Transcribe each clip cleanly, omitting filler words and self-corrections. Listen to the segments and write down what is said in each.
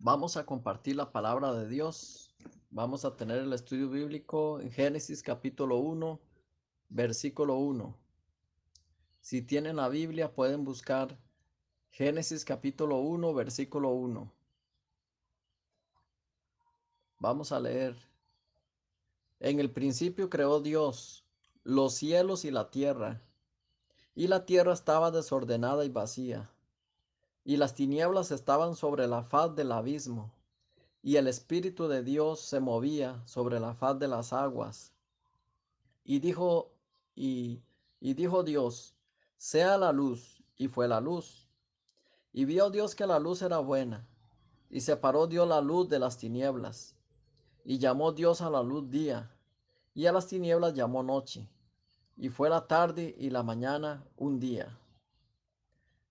Vamos a compartir la palabra de Dios. Vamos a tener el estudio bíblico en Génesis capítulo 1, versículo 1. Si tienen la Biblia pueden buscar Génesis capítulo 1, versículo 1. Vamos a leer. En el principio creó Dios los cielos y la tierra estaba desordenada y vacía, y las tinieblas estaban sobre la faz del abismo, y el Espíritu de Dios se movía sobre la faz de las aguas. Y dijo, y, y dijo Dios, sea la luz, y fue la luz. Y vio Dios que la luz era buena, y separó Dios la luz de las tinieblas. Y llamó Dios a la luz día, y a las tinieblas llamó noche. Y fue la tarde y la mañana un día.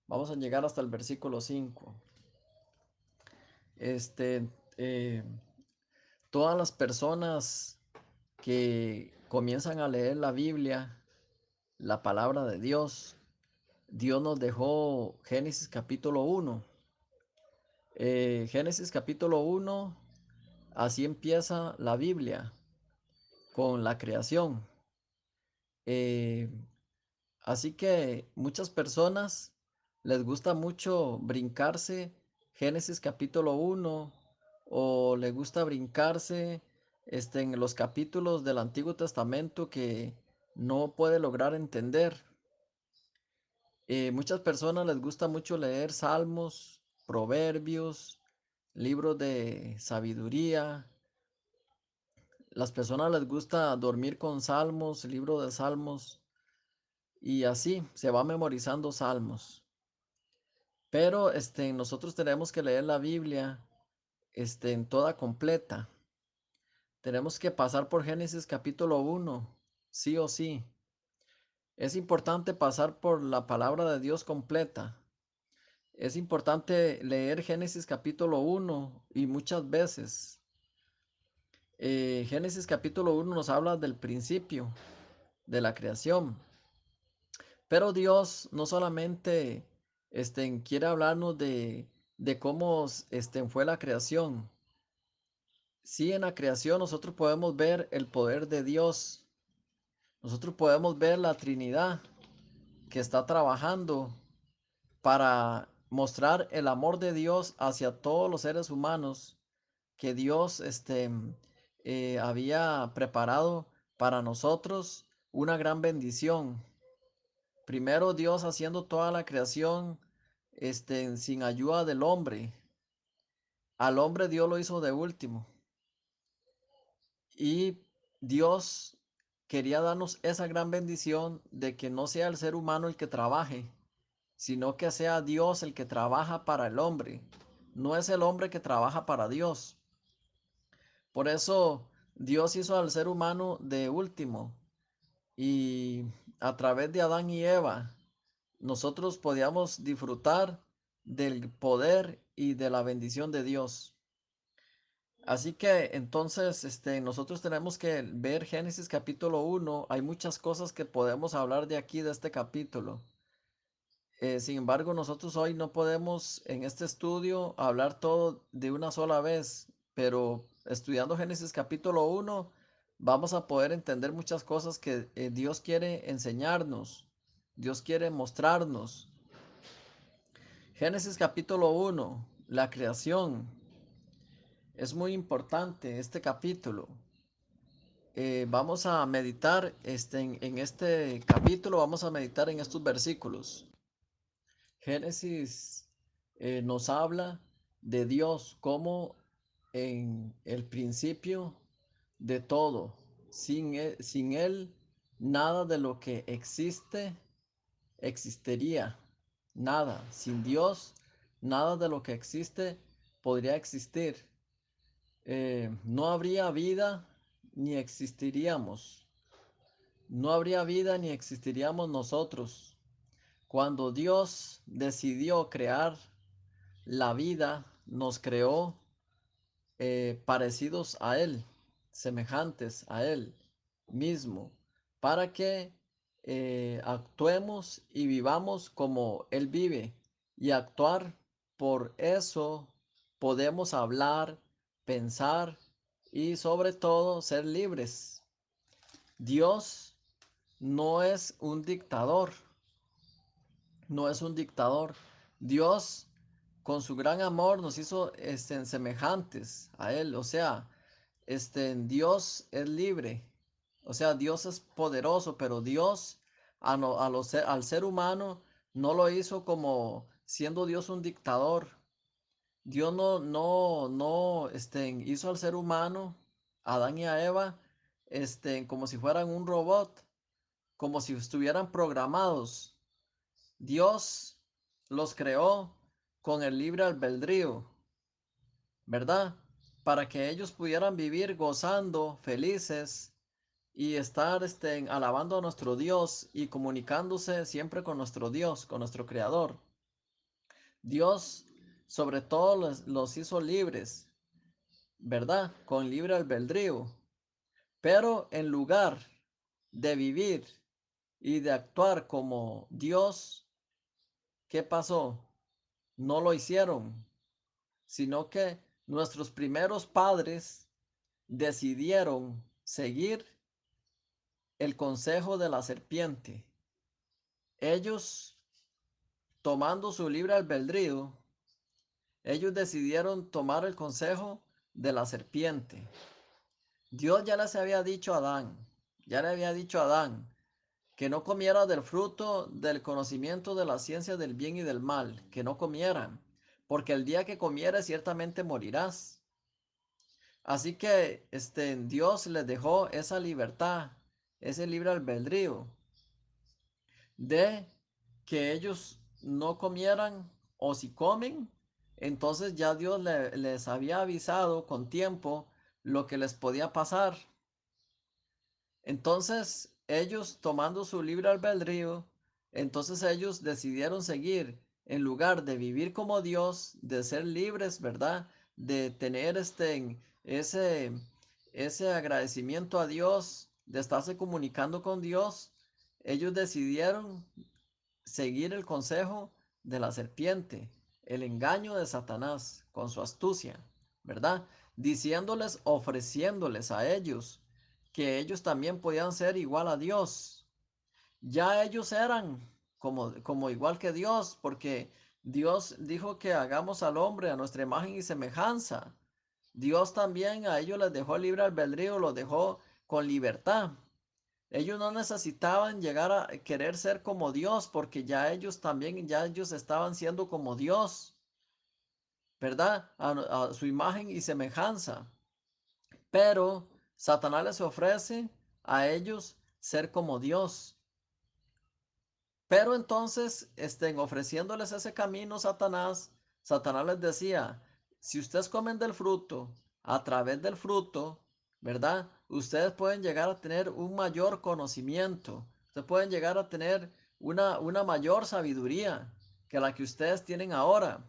Vamos a llegar hasta el versículo 5. Este, eh, Todas las personas que comienzan a leer la Biblia, la palabra de Dios, Dios nos dejó Génesis capítulo 1. Génesis capítulo 1, así empieza la Biblia, con la creación. Eh, Así que muchas personas les gusta mucho brincarse Génesis capítulo 1 o les gusta brincarse en los capítulos del Antiguo Testamento que no puede lograr entender. Muchas personas les gusta mucho leer salmos, proverbios, libros de sabiduría. Las personas les gusta dormir con salmos, libro de salmos, y así se va memorizando salmos. Pero nosotros tenemos que leer la Biblia en toda completa. Tenemos que pasar por Génesis capítulo 1, sí o sí. Es importante pasar por la palabra de Dios completa. Es importante leer Génesis capítulo 1 y muchas veces. Génesis capítulo 1 nos habla del principio de la creación. Pero Dios no solamente quiere hablarnos de cómo fue la creación. Sí, en la creación nosotros podemos ver el poder de Dios. Nosotros podemos ver la Trinidad que está trabajando para mostrar el amor de Dios hacia todos los seres humanos que Dios había preparado para nosotros una gran bendición. Primero Dios haciendo toda la creación sin ayuda del hombre. Al hombre Dios lo hizo de último. Y Dios quería darnos esa gran bendición de que no sea el ser humano el que trabaje, sino que sea Dios el que trabaja para el hombre. No es el hombre que trabaja para Dios. Por eso Dios hizo al ser humano de último. Y a través de Adán y Eva, nosotros podíamos disfrutar del poder y de la bendición de Dios. Así que entonces nosotros tenemos que ver Génesis capítulo 1. Hay muchas cosas que podemos hablar de aquí, de este capítulo. Sin embargo, nosotros hoy no podemos en este estudio hablar todo de una sola vez, pero estudiando Génesis capítulo 1 vamos a poder entender muchas cosas que Dios quiere enseñarnos, Dios quiere mostrarnos. Génesis capítulo 1, la creación. Es muy importante este capítulo. Vamos a meditar en este capítulo, vamos a meditar en estos versículos. Génesis nos habla de Dios como en el principio de todo. Sin él, nada de lo que existe existiría. Nada. Sin Dios, nada de lo que existe podría existir. No habría vida ni existiríamos. No habría vida ni existiríamos nosotros. Cuando Dios decidió crear la vida, nos creó parecidos a Él, semejantes a Él mismo, para que actuemos y vivamos como Él vive. Y actuar por eso podemos hablar, pensar y sobre todo ser libres. Dios no es un dictador, no es un dictador. Dios con su gran amor nos hizo semejantes a Él. O sea, Dios es libre. O sea, Dios es poderoso, pero Dios al ser humano no lo hizo como siendo Dios un dictador. Dios no hizo al ser humano, a Adán y a Eva, como si fueran un robot, como si estuvieran programados. Dios los creó con el libre albedrío, ¿verdad? Para que ellos pudieran vivir gozando, felices y estar alabando a nuestro Dios y comunicándose siempre con nuestro Dios, con nuestro Creador. Dios sobre todo los hizo libres, ¿verdad? Con libre albedrío. Pero en lugar de vivir y de actuar como Dios, ¿qué pasó? No lo hicieron, sino que nuestros primeros padres decidieron seguir el consejo de la serpiente. Ellos, tomando su libre albedrío, ellos decidieron tomar el consejo de la serpiente. Dios ya les había dicho a Adán, ya le había dicho a Adán que no comiera del fruto del conocimiento de la ciencia del bien y del mal, que no comieran, porque el día que comieres ciertamente morirás. Así que Dios les dejó esa libertad, ese libre albedrío de que ellos no comieran o si comen, entonces ya Dios les había avisado con tiempo lo que les podía pasar. Entonces ellos tomando su libre albedrío, entonces ellos decidieron seguir en lugar de vivir como Dios, de ser libres, ¿verdad? De tener ese, ese agradecimiento a Dios, de estarse comunicando con Dios, ellos decidieron seguir el consejo de la serpiente, el engaño de Satanás con su astucia, ¿verdad? Diciéndoles, ofreciéndoles a ellos que ellos también podían ser igual a Dios. Ya ellos eran como igual que Dios, porque Dios dijo que hagamos al hombre a nuestra imagen y semejanza. Dios también a ellos les dejó libre albedrío, los dejó con libertad. Ellos no necesitaban llegar a querer ser como Dios, porque ya ellos también, ya ellos estaban siendo como Dios, ¿verdad? A su imagen y semejanza. Pero Satanás les ofrece a ellos ser como Dios. Pero entonces, ofreciéndoles ese camino, Satanás les decía, si ustedes comen del fruto, a través del fruto, ¿verdad? Ustedes pueden llegar a tener un mayor conocimiento, ustedes pueden llegar a tener una mayor sabiduría que la que ustedes tienen ahora.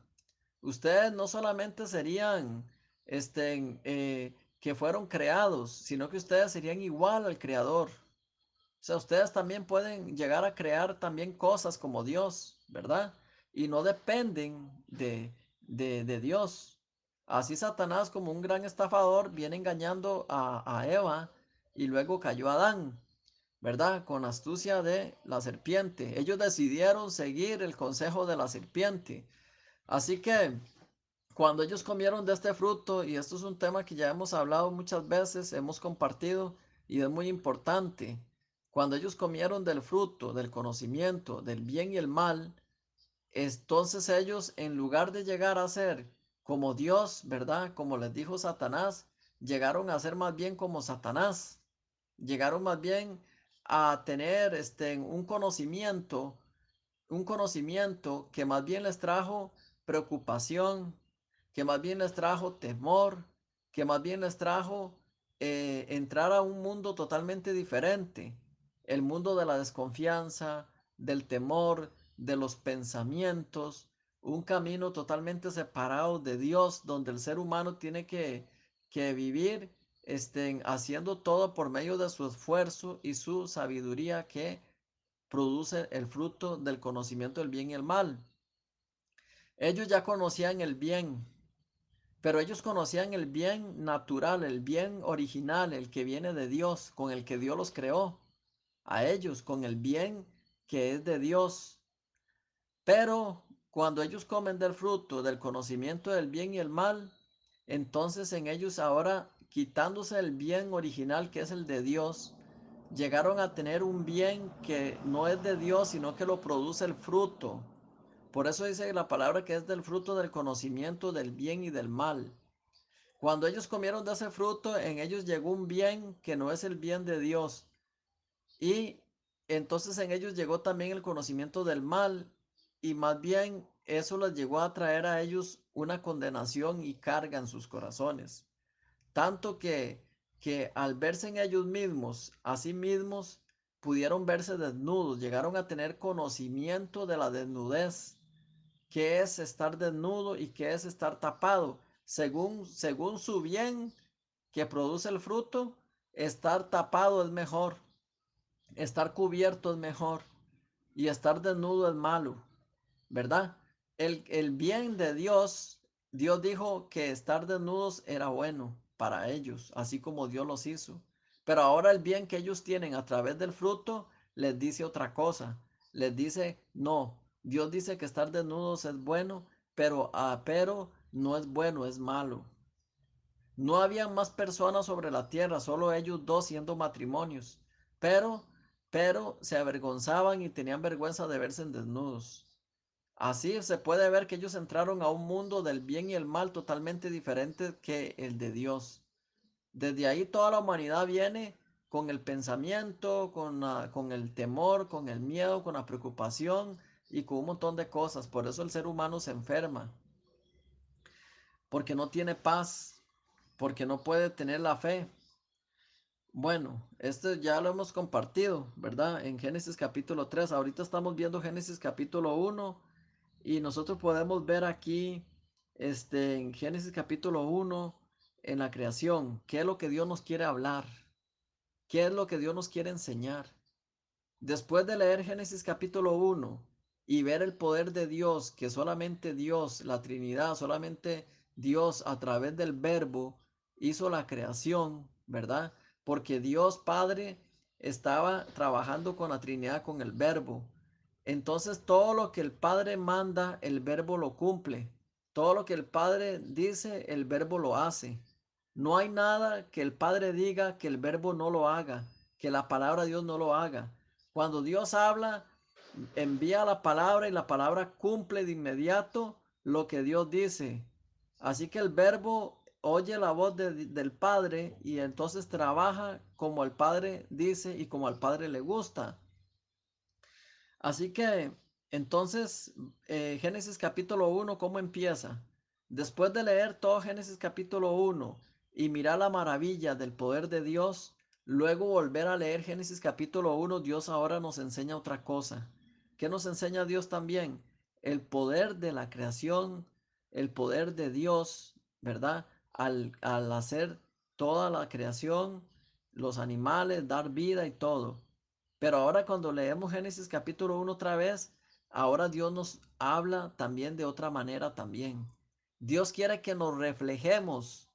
Ustedes no solamente serían, que fueron creados, sino que ustedes serían igual al Creador. O sea, ustedes también pueden llegar a crear también cosas como Dios, ¿verdad? Y no dependen de Dios. Así Satanás, como un gran estafador, viene engañando a Eva y luego cayó Adán, ¿verdad? Con astucia de la serpiente. Ellos decidieron seguir el consejo de la serpiente. Así que cuando ellos comieron de este fruto, y esto es un tema que ya hemos hablado muchas veces, hemos compartido y es muy importante, cuando ellos comieron del fruto, del conocimiento, del bien y el mal, entonces ellos en lugar de llegar a ser como Dios, ¿verdad? Como les dijo Satanás, llegaron a ser más bien como Satanás, llegaron más bien a tener un conocimiento que más bien les trajo preocupación, que más bien les trajo temor, que más bien les trajo entrar a un mundo totalmente diferente, el mundo de la desconfianza, del temor, de los pensamientos, un camino totalmente separado de Dios, donde el ser humano tiene que vivir haciendo todo por medio de su esfuerzo y su sabiduría que produce el fruto del conocimiento del bien y el mal. Ellos ya conocían el bien, Pero ellos conocían el bien natural, el bien original, el que viene de Dios, con el que Dios los creó, a ellos, con el bien que es de Dios. Pero cuando ellos comen del fruto del conocimiento del bien y el mal, entonces en ellos ahora, quitándose el bien original que es el de Dios, llegaron a tener un bien que no es de Dios, sino que lo produce el fruto. Por eso dice la palabra que es del fruto del conocimiento del bien y del mal. Cuando ellos comieron de ese fruto, en ellos llegó un bien que no es el bien de Dios. Y entonces en ellos llegó también el conocimiento del mal. Y más bien eso les llegó a traer a ellos una condenación y carga en sus corazones. Tanto que al verse en ellos mismos, a sí mismos, pudieron verse desnudos, llegaron a tener conocimiento de la desnudez, qué es estar desnudo y qué es estar tapado. Según su bien que produce el fruto, estar tapado es mejor, estar cubierto es mejor y estar desnudo es malo, ¿verdad? El bien de Dios, Dios dijo que estar desnudos era bueno para ellos, así como Dios los hizo. Pero ahora el bien que ellos tienen a través del fruto les dice otra cosa. Les dice, no, Dios dice que estar desnudos es bueno, pero no es bueno, es malo. No había más personas sobre la tierra, solo ellos dos siendo matrimonios. Pero, pero se avergonzaban y tenían vergüenza de verse desnudos. Así se puede ver que ellos entraron a un mundo del bien y el mal totalmente diferente que el de Dios. Desde ahí toda la humanidad viene con el pensamiento, con el temor, con el miedo, con la preocupación y con un montón de cosas. Por eso el ser humano se enferma, porque no tiene paz, porque no puede tener la fe. Bueno, esto ya lo hemos compartido, ¿verdad? En Génesis capítulo 3. Ahorita estamos viendo Génesis capítulo 1. Y nosotros podemos ver aquí, en Génesis capítulo 1 en la creación, qué es lo que Dios nos quiere hablar, qué es lo que Dios nos quiere enseñar. Después de leer Génesis capítulo 1 y ver el poder de Dios, que solamente Dios, la Trinidad, solamente Dios a través del Verbo hizo la creación, ¿verdad? Porque Dios Padre estaba trabajando con la Trinidad, con el Verbo. Entonces todo lo que el Padre manda, el Verbo lo cumple. Todo lo que el Padre dice, el Verbo lo hace. No hay nada que el Padre diga que el Verbo no lo haga, que la palabra de Dios no lo haga. Cuando Dios habla, envía la palabra y la palabra cumple de inmediato lo que Dios dice. Así que el verbo oye la voz del Padre y entonces trabaja como el Padre dice y como al Padre le gusta. Así que entonces, Génesis capítulo 1, ¿cómo empieza? Después de leer todo Génesis capítulo 1 y mirar la maravilla del poder de Dios, luego volver a leer Génesis capítulo 1, Dios ahora nos enseña otra cosa. ¿Qué nos enseña Dios también? El poder de la creación, el poder de Dios, ¿verdad? Al hacer toda la creación, los animales, dar vida y todo. Pero ahora cuando leemos Génesis capítulo 1 otra vez, ahora Dios nos habla también de otra manera también. Dios quiere que nos reflejemos.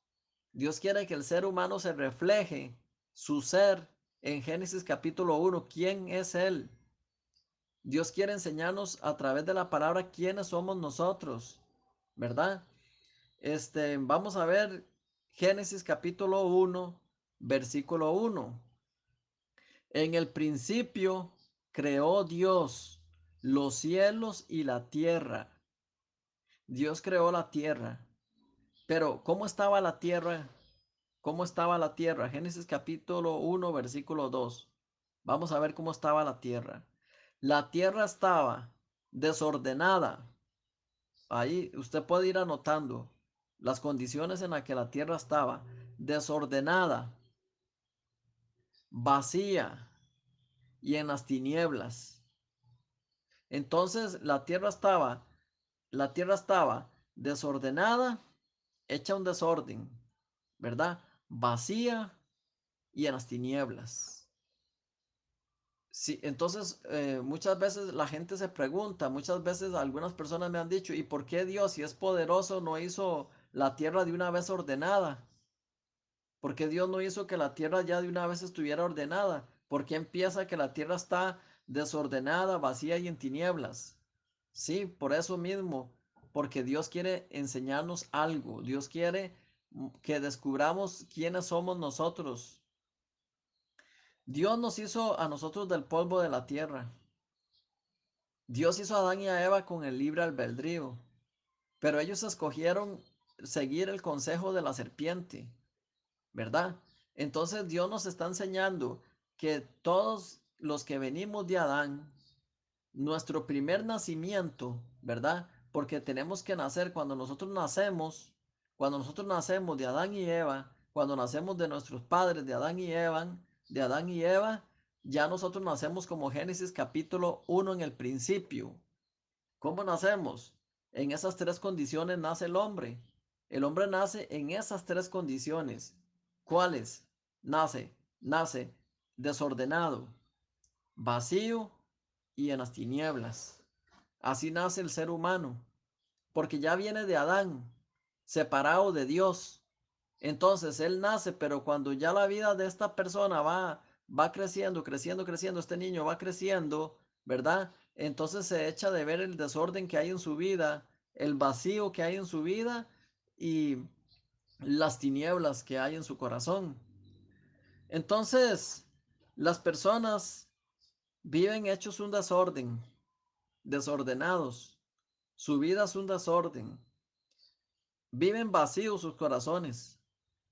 Dios quiere que el ser humano se refleje su ser en Génesis capítulo 1. ¿Quién es Él? Dios quiere enseñarnos a través de la palabra quiénes somos nosotros, ¿verdad? Vamos a ver Génesis capítulo 1, versículo 1. En el principio creó Dios los cielos y la tierra. Dios creó la tierra. Pero ¿cómo estaba la tierra? ¿Cómo estaba la tierra? Génesis capítulo 1, versículo 2. Vamos a ver cómo estaba la tierra. La tierra estaba desordenada. Ahí usted puede ir anotando las condiciones en las que la tierra estaba. Desordenada, vacía y en las tinieblas. Entonces la tierra estaba desordenada, hecha un desorden, ¿verdad? Vacía y en las tinieblas. Sí, entonces muchas veces la gente se pregunta, muchas veces algunas personas me han dicho, ¿y por qué Dios, si es poderoso, no hizo la tierra de una vez ordenada? ¿Por qué Dios no hizo que la tierra ya de una vez estuviera ordenada? ¿Por qué empieza que la tierra está desordenada, vacía y en tinieblas? Sí, por eso mismo, porque Dios quiere enseñarnos algo. Dios quiere que descubramos quiénes somos nosotros. Dios nos hizo a nosotros del polvo de la tierra. Dios hizo a Adán y a Eva con el libre albedrío, pero ellos escogieron seguir el consejo de la serpiente, ¿verdad? Entonces Dios nos está enseñando que todos los que venimos de Adán, nuestro primer nacimiento, ¿verdad? Porque tenemos que nacer cuando nosotros nacemos de Adán y Eva, cuando nacemos de nuestros padres, de Adán y Eva, ya nosotros nacemos como Génesis capítulo 1 en el principio. ¿Cómo nacemos? En esas tres condiciones nace el hombre. El hombre nace en esas tres condiciones. ¿Cuáles? Nace desordenado, vacío y en las tinieblas. Así nace el ser humano, porque ya viene de Adán, separado de Dios. Entonces él nace, pero cuando ya la vida de esta persona va creciendo, creciendo, creciendo, este niño va creciendo, ¿verdad? Entonces se echa de ver el desorden que hay en su vida, el vacío que hay en su vida y las tinieblas que hay en su corazón. Entonces, las personas viven hechos un desorden, desordenados. Su vida es un desorden. Viven vacíos sus corazones.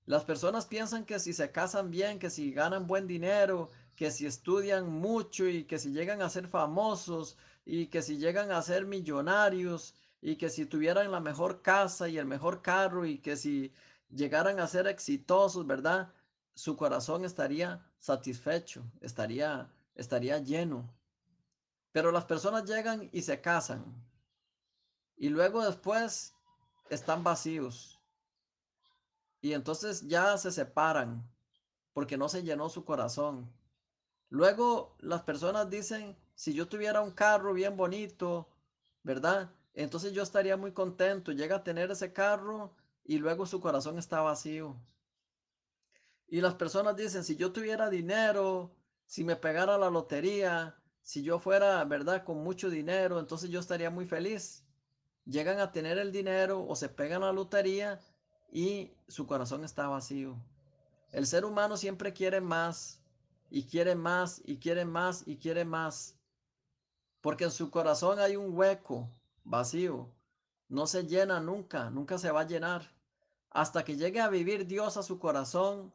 Las personas piensan que si se casan bien, que si ganan buen dinero, que si estudian mucho y que si llegan a ser famosos y que si llegan a ser millonarios y que si tuvieran la mejor casa y el mejor carro y que si llegaran a ser exitosos, ¿verdad? Su corazón estaría satisfecho, estaría lleno. Pero las personas llegan y se casan y luego después están vacíos y entonces ya se separan porque no se llenó su corazón. Luego las personas dicen, si yo tuviera un carro bien bonito, ¿verdad? Entonces yo estaría muy contento. Llega a tener ese carro y luego su corazón está vacío. Y las personas dicen, si yo tuviera dinero, si me pegara la lotería, si yo fuera, ¿verdad? Con mucho dinero, entonces yo estaría muy feliz. Llegan a tener el dinero o se pegan la lotería y su corazón está vacío. El ser humano siempre quiere más y quiere más y quiere más y quiere más, porque en su corazón hay un hueco vacío. No se llena nunca, nunca se va a llenar. Hasta que llegue a vivir Dios a su corazón,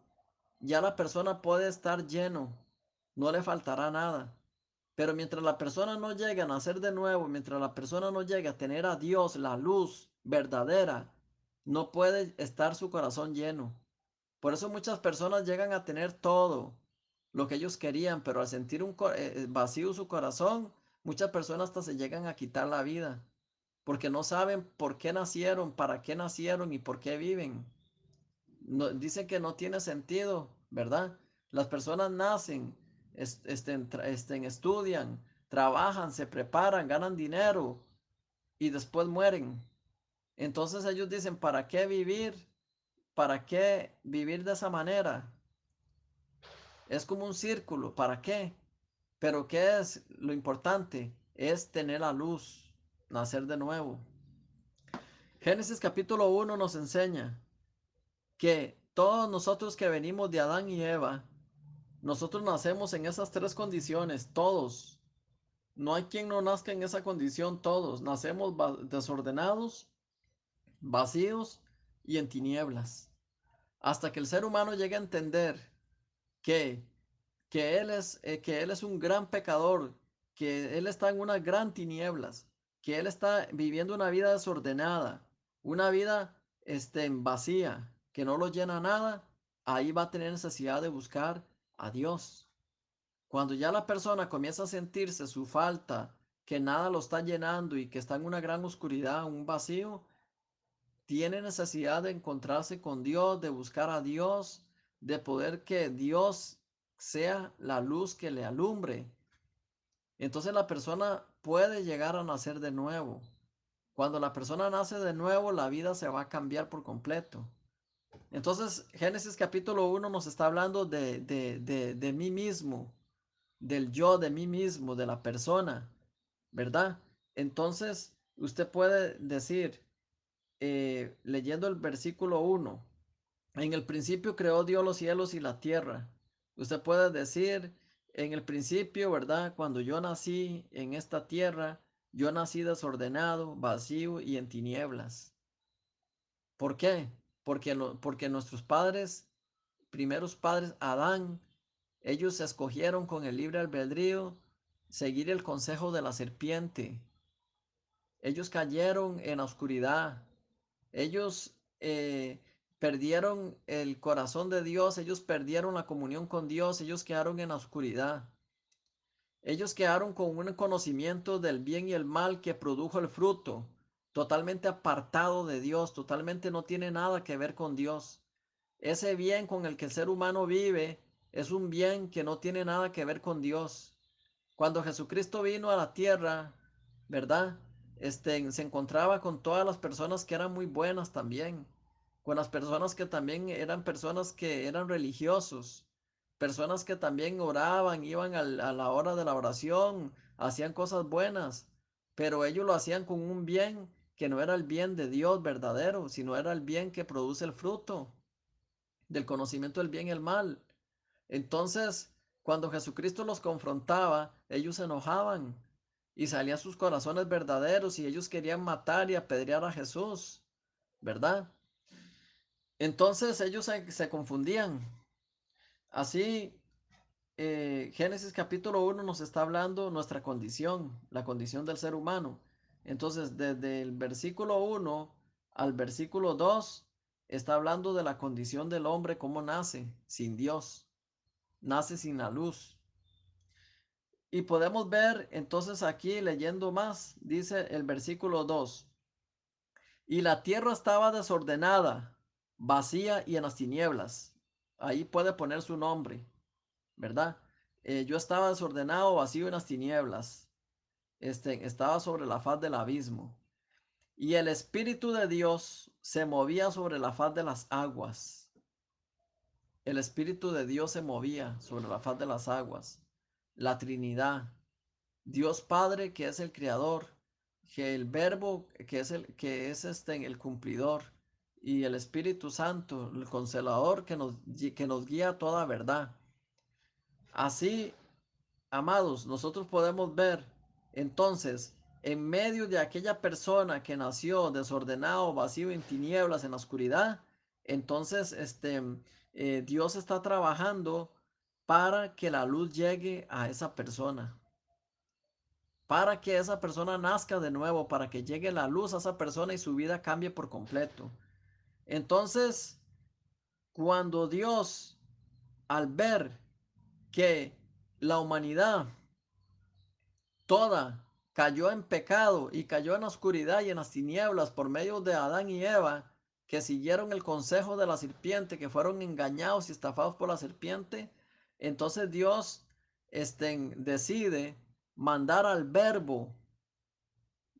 ya la persona puede estar lleno, no le faltará nada. Pero mientras la persona no llegue a nacer de nuevo, mientras la persona no llegue a tener a Dios, la luz verdadera, no puede estar su corazón lleno. Por eso muchas personas llegan a tener todo lo que ellos querían, pero al sentir un vacío su corazón, muchas personas hasta se llegan a quitar la vida, porque no saben por qué nacieron, para qué nacieron y por qué viven. Dicen que no tiene sentido, ¿verdad? Las personas nacen, estudian, trabajan, se preparan, ganan dinero y después mueren. Entonces ellos dicen, ¿para qué vivir? ¿Para qué vivir de esa manera? Es como un círculo, ¿para qué? Pero ¿qué es lo importante? Es tener la luz, nacer de nuevo. Génesis capítulo 1 nos enseña que todos nosotros que venimos de Adán y Eva, nosotros nacemos en esas tres condiciones, todos. No hay quien no nazca en esa condición, todos. Nacemos desordenados, vacíos y en tinieblas. Hasta que el ser humano llegue a entender que que él es un gran pecador, que él está en unas gran tinieblas, que él está viviendo una vida desordenada, una vida vacía, que no lo llena nada, ahí va a tener necesidad de buscar a Dios. Cuando ya la persona comienza a sentirse su falta, que nada lo está llenando y que está en una gran oscuridad, un vacío, tiene necesidad de encontrarse con Dios, de buscar a Dios, de poder que Dios sea la luz que le alumbre. Entonces la persona puede llegar a nacer de nuevo. Cuando la persona nace de nuevo, la vida se va a cambiar por completo. Entonces, Génesis capítulo 1 nos está hablando de mí mismo, del yo, de mí mismo, de la persona, ¿verdad? Entonces, usted puede decir, leyendo el versículo 1, en el principio creó Dios los cielos y la tierra. Usted puede decir, en el principio, ¿verdad? Cuando yo nací en esta tierra, yo nací desordenado, vacío y en tinieblas. ¿Por qué? Porque nuestros padres, primeros padres, Adán, ellos escogieron con el libre albedrío seguir el consejo de la serpiente. Ellos cayeron en la oscuridad. Ellos perdieron el corazón de Dios. Ellos perdieron la comunión con Dios. Ellos quedaron en la oscuridad. Ellos quedaron con un conocimiento del bien y el mal que produjo el fruto, totalmente apartado de Dios, totalmente no tiene nada que ver con Dios. Ese bien con el que el ser humano vive es un bien que no tiene nada que ver con Dios. Cuando Jesucristo vino a la tierra, ¿verdad? Se encontraba con todas las personas que eran muy buenas también, con las personas que también eran personas que eran religiosos, personas que también oraban, iban a la hora de la oración, hacían cosas buenas, pero ellos lo hacían con un bien que no era el bien de Dios verdadero, sino era el bien que produce el fruto del conocimiento del bien y el mal. Entonces, cuando Jesucristo los confrontaba, ellos se enojaban y salían sus corazones verdaderos y ellos querían matar y apedrear a Jesús, ¿verdad? Entonces ellos se confundían. Así, Génesis capítulo 1 nos está hablando nuestra condición, la condición del ser humano. Entonces, desde el versículo 1 al versículo 2 está hablando de la condición del hombre, cómo nace sin Dios, nace sin la luz. Y podemos ver entonces aquí leyendo más, dice el versículo 2, y la tierra estaba desordenada, vacía y en las tinieblas. Ahí puede poner su nombre, ¿verdad? Yo estaba desordenado, vacío en las tinieblas. Estaba sobre la faz del abismo. Y el Espíritu de Dios se movía sobre la faz de las aguas. El Espíritu de Dios se movía sobre la faz de las aguas. La Trinidad. Dios Padre, que es el creador, que el Verbo, que es el cumplidor, y el Espíritu Santo, el consolador que nos guía a toda verdad. Así, amados, nosotros podemos ver entonces en medio de aquella persona que nació desordenado, vacío, en tinieblas, en la oscuridad, entonces Dios está trabajando para que la luz llegue a esa persona, para que esa persona nazca de nuevo, para que llegue la luz a esa persona y su vida cambie por completo. Entonces, cuando Dios, al ver que la humanidad toda cayó en pecado y cayó en la oscuridad y en las tinieblas por medio de Adán y Eva, que siguieron el consejo de la serpiente, que fueron engañados y estafados por la serpiente, entonces Dios decide mandar al verbo.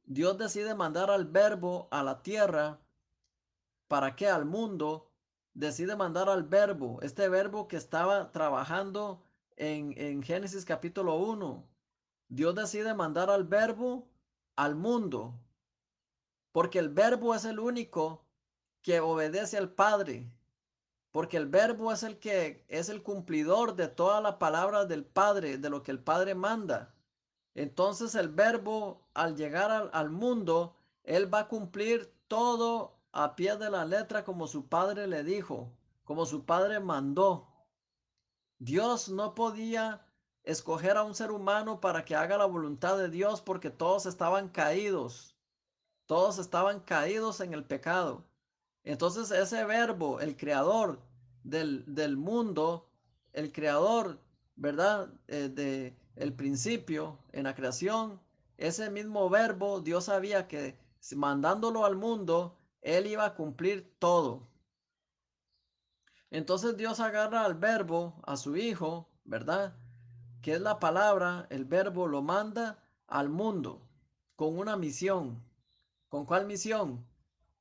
Dios decide mandar al verbo a la tierra. ¿Para qué? Al mundo. Decide mandar al verbo. Este verbo que estaba trabajando en Génesis capítulo 1. Dios decide mandar al verbo al mundo. Porque el verbo es el único que obedece al Padre. Porque el verbo es el que es el cumplidor de toda la palabra del Padre, de lo que el Padre manda. Entonces el verbo al llegar al mundo, él va a cumplir todo a pie de la letra como su padre le dijo, como su padre mandó. Dios no podía escoger a un ser humano para que haga la voluntad de Dios porque todos estaban caídos. Todos estaban caídos en el pecado. Entonces ese verbo, el creador del mundo, el creador, ¿verdad? De el principio en la creación, ese mismo verbo, Dios sabía que mandándolo al mundo, él iba a cumplir todo. Entonces Dios agarra al verbo, a su hijo, ¿verdad? Que es la palabra, el verbo lo manda al mundo con una misión. ¿Con cuál misión?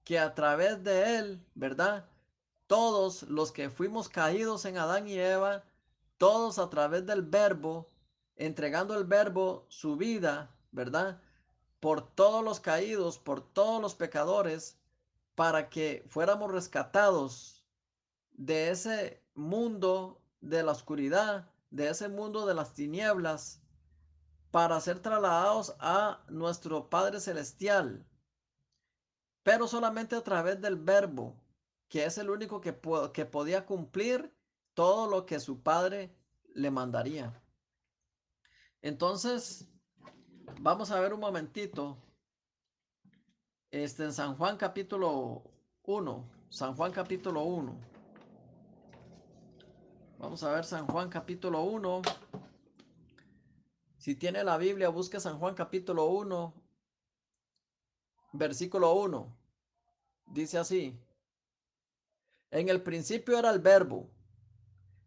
Que a través de él, ¿verdad? Todos los que fuimos caídos en Adán y Eva, todos a través del verbo, entregando el verbo su vida, ¿verdad? Por todos los caídos, por todos los pecadores, para que fuéramos rescatados de ese mundo de la oscuridad, de ese mundo de las tinieblas, para ser trasladados a nuestro Padre Celestial, pero solamente a través del verbo, que es el único que podía cumplir todo lo que su Padre le mandaría. Entonces, vamos a ver un momentito, en San Juan capítulo 1, San Juan capítulo 1. Vamos a ver San Juan capítulo 1. Si tiene la Biblia, busque San Juan capítulo 1, versículo 1. Dice así: en el principio era el verbo,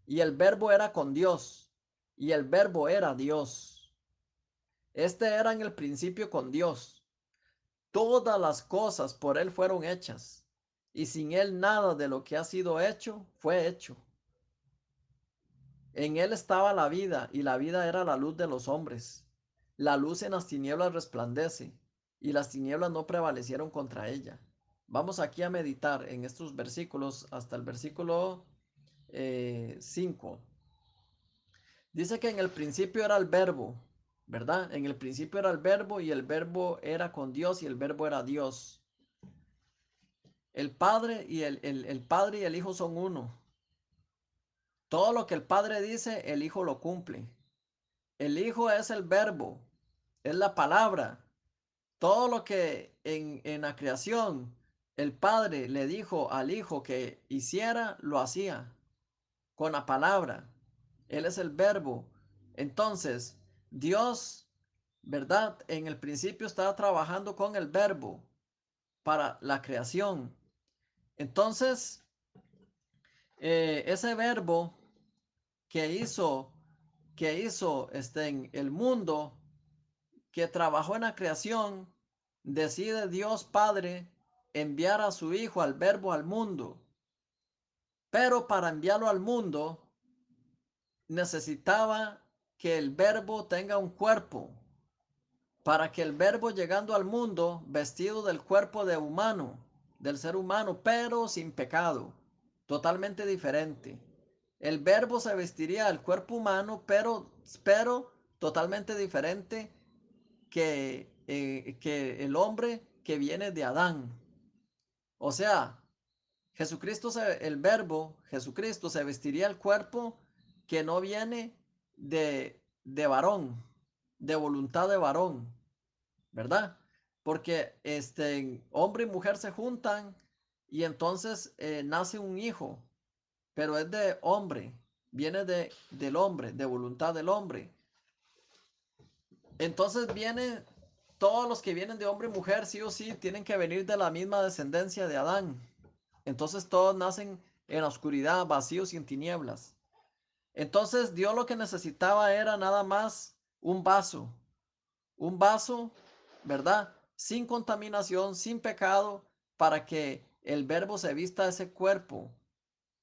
y el verbo era con Dios, y el verbo era Dios. Este era en el principio con Dios. Todas las cosas por él fueron hechas, y sin él nada de lo que ha sido hecho fue hecho. En él estaba la vida, y la vida era la luz de los hombres. La luz en las tinieblas resplandece, y las tinieblas no prevalecieron contra ella. Vamos aquí a meditar en estos versículos hasta el versículo 5. Dice que en el principio era el verbo, ¿verdad? En el principio era el verbo y el verbo era con Dios y el verbo era Dios. El Padre y el Padre y el Hijo son uno. Todo lo que el Padre dice, el Hijo lo cumple. El Hijo es el verbo, es la palabra. Todo lo que en la creación el Padre le dijo al Hijo que hiciera, lo hacía con la palabra. Él es el verbo. Entonces, Dios, ¿verdad? En el principio estaba trabajando con el verbo para la creación. Entonces, ese verbo que hizo, en el mundo, que trabajó en la creación, decide Dios Padre enviar a su Hijo al verbo al mundo. Pero para enviarlo al mundo, necesitaba que el verbo tenga un cuerpo, para que el verbo llegando al mundo vestido del cuerpo de humano, del ser humano, pero sin pecado, totalmente diferente. El verbo se vestiría del cuerpo humano, pero totalmente diferente que el hombre que viene de Adán. O sea, el verbo, Jesucristo, se vestiría el cuerpo que no viene de varón, de voluntad de varón, ¿verdad? Porque hombre y mujer se juntan y entonces nace un hijo, pero es de hombre, viene del hombre, de voluntad del hombre. Entonces vienen todos los que vienen de hombre y mujer, sí o sí, tienen que venir de la misma descendencia de Adán. Entonces todos nacen en la oscuridad, vacíos y en tinieblas. Entonces Dios lo que necesitaba era nada más un vaso, ¿verdad? Sin contaminación, sin pecado, para que el verbo se vista de ese cuerpo,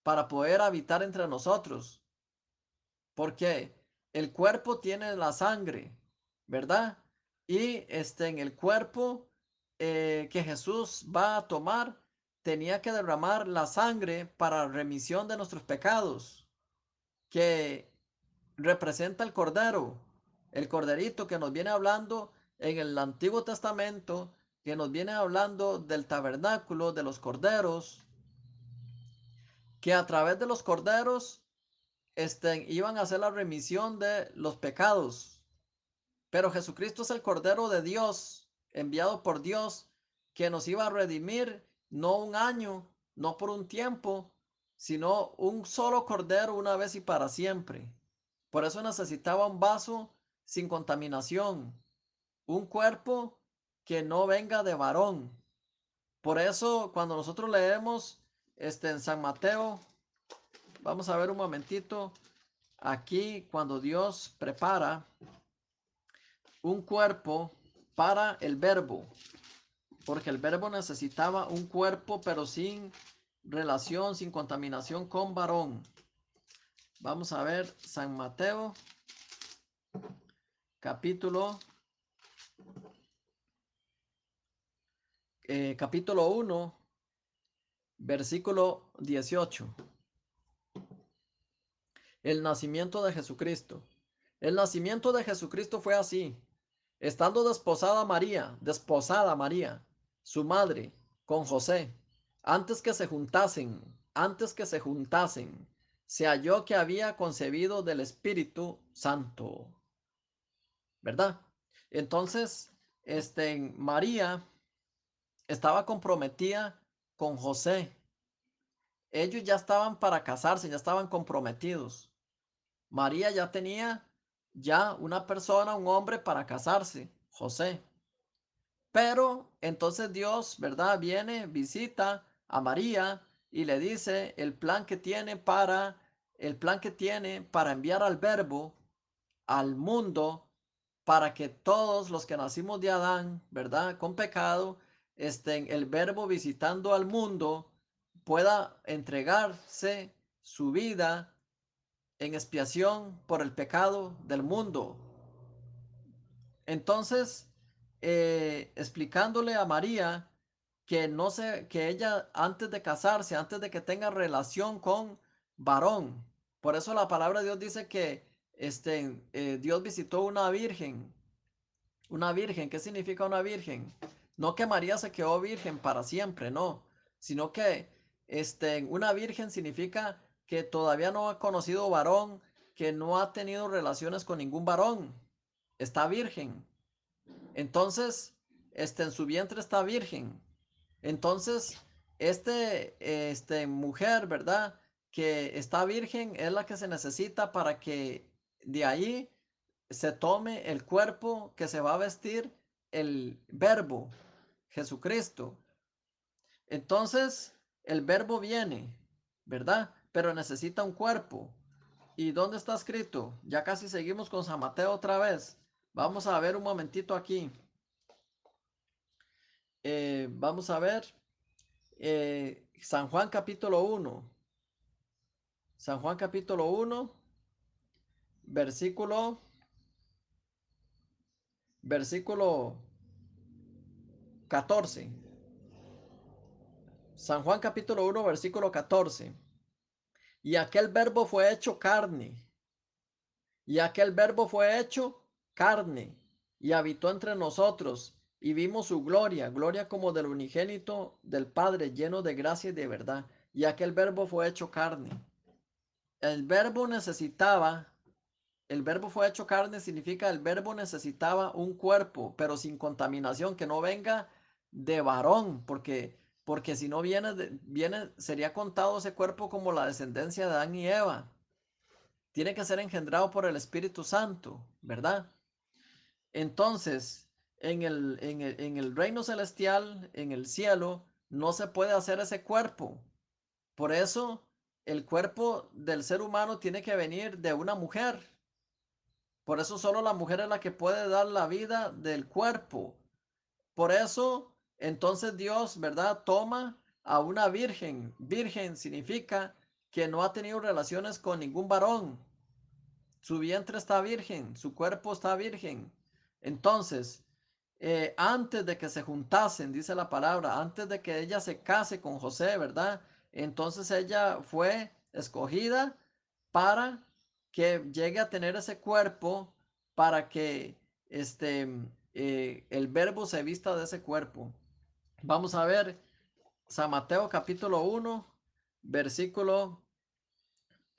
para poder habitar entre nosotros. Porque el cuerpo tiene la sangre, ¿verdad? Y en el cuerpo que Jesús va a tomar, tenía que derramar la sangre para remisión de nuestros pecados, que representa el corderito que nos viene hablando en el Antiguo Testamento, que nos viene hablando del tabernáculo, de los corderos, que a través de los corderos iban a hacer la remisión de los pecados. Pero Jesucristo es el Cordero de Dios, enviado por Dios, que nos iba a redimir no un año, no por un tiempo, sino un solo Cordero una vez y para siempre. Por eso necesitaba un vaso sin contaminación, un cuerpo que no venga de varón. Por eso cuando nosotros leemos en San Mateo, vamos a ver un momentito, aquí cuando Dios prepara un cuerpo para el verbo. porque el verbo necesitaba un cuerpo, pero sin relación, sin contaminación con varón. Vamos a ver San Mateo, capítulo, capítulo 1, versículo 18. El nacimiento de Jesucristo. El nacimiento de Jesucristo fue así. Estando desposada María, su madre, con José, antes que se juntasen, se halló que había concebido del Espíritu Santo, ¿verdad? Entonces, María estaba comprometida con José. Ellos ya estaban para casarse, ya estaban comprometidos. María ya tenía ya una persona, un hombre para casarse, José. Pero entonces Dios, ¿verdad? Viene, visita a María y le dice el plan que tiene para enviar al Verbo al mundo para que todos los que nacimos de Adán, ¿verdad? Con pecado, el Verbo visitando al mundo pueda entregarse su vida en expiación por el pecado del mundo. Entonces, explicándole a María que no se, que ella antes de casarse, antes de que tenga relación con varón, por eso la palabra de Dios dice que Dios visitó una virgen. ¿Qué significa una virgen? No que María se quedó virgen para siempre, no, sino que una virgen significa que todavía no ha conocido varón, que no ha tenido relaciones con ningún varón, está virgen. Entonces, en su vientre está virgen. Entonces, mujer, ¿verdad? Que está virgen es la que se necesita para que de ahí se tome el cuerpo que se va a vestir el verbo, Jesucristo. Entonces, el verbo viene, ¿verdad? Pero necesita un cuerpo. ¿Y dónde está escrito? Ya casi seguimos con San Mateo otra vez. Vamos a ver un momentito aquí. Vamos a ver San Juan capítulo 1. San Juan capítulo 1, versículo, versículo 14. San Juan capítulo 1, versículo 14. Y aquel verbo fue hecho carne. Y aquel verbo fue hecho carne. Y habitó entre nosotros. Y vimos su gloria, gloria como del unigénito del Padre, lleno de gracia y de verdad. Y aquel verbo fue hecho carne. El verbo necesitaba, el verbo fue hecho carne significa el verbo necesitaba un cuerpo, pero sin contaminación, que no venga de varón, porque si no viene, sería contado ese cuerpo como la descendencia de Adán y Eva. Tiene que ser engendrado por el Espíritu Santo, ¿verdad? Entonces, en el reino celestial, en el cielo, no se puede hacer ese cuerpo. Por eso, el cuerpo del ser humano tiene que venir de una mujer. Por eso solo la mujer es la que puede dar la vida del cuerpo. Por eso, entonces Dios, ¿verdad? Toma a una virgen. Virgen significa que no ha tenido relaciones con ningún varón. Su vientre está virgen, su cuerpo está virgen. Entonces, antes de que se juntasen, dice la palabra, antes de que ella se case con José, ¿verdad? Entonces ella fue escogida para que llegue a tener ese cuerpo, para que el verbo se vista de ese cuerpo. Vamos a ver San Mateo capítulo 1, versículo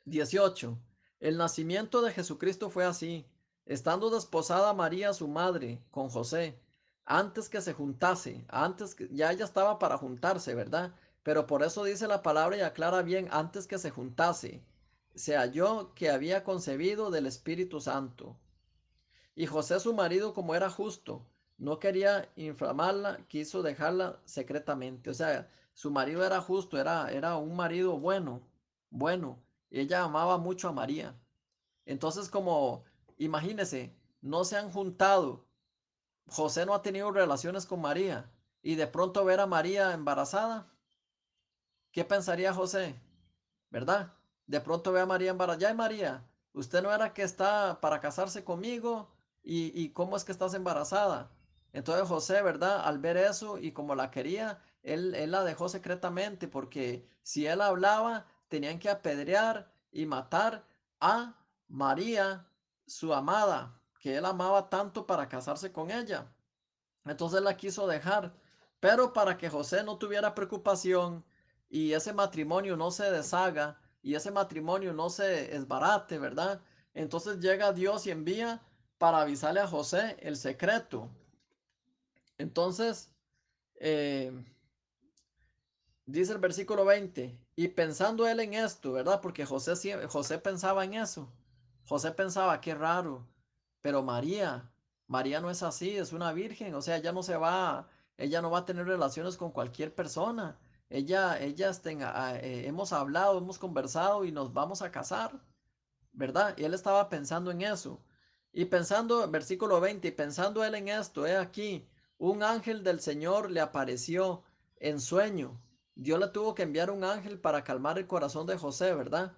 18. El nacimiento de Jesucristo fue así, estando desposada María su madre con José, antes que se juntase, antes que ya ella estaba para juntarse, ¿verdad? Pero por eso dice la palabra y aclara bien, antes que se juntase, se halló que había concebido del Espíritu Santo. Y José su marido, como era justo, no quería inflamarla, quiso dejarla secretamente. O sea, su marido era justo, era un marido bueno, bueno. Ella amaba mucho a María. Entonces, como, imagínese, no se han juntado. José no ha tenido relaciones con María. y de pronto ver a María embarazada, ¿qué pensaría José? ¿Verdad? De pronto ve a María embarazada. Ya, María, usted no era que está para casarse conmigo y cómo es que estás embarazada. Entonces José, ¿verdad? Al ver eso y como la quería, él la dejó secretamente porque si él hablaba, tenían que apedrear y matar a María, su amada, que él amaba tanto para casarse con ella. Entonces la quiso dejar, pero para que José no tuviera preocupación y ese matrimonio no se deshaga y ese matrimonio no se esbarate, ¿verdad? Entonces llega Dios y envía para avisarle a José el secreto. Entonces, eh, dice el versículo 20, y pensando él en esto, ¿verdad? Porque José pensaba en eso. José pensaba, qué raro, pero María no es así, es una virgen, o sea, ella no va a tener relaciones con cualquier persona. Hemos hablado, hemos conversado y nos vamos a casar. ¿Verdad? Y él estaba pensando en eso. Y pensando, versículo 20, y pensando él en esto, he aquí, un ángel del Señor le apareció en sueño. Dios le tuvo que enviar un ángel para calmar el corazón de José, ¿verdad?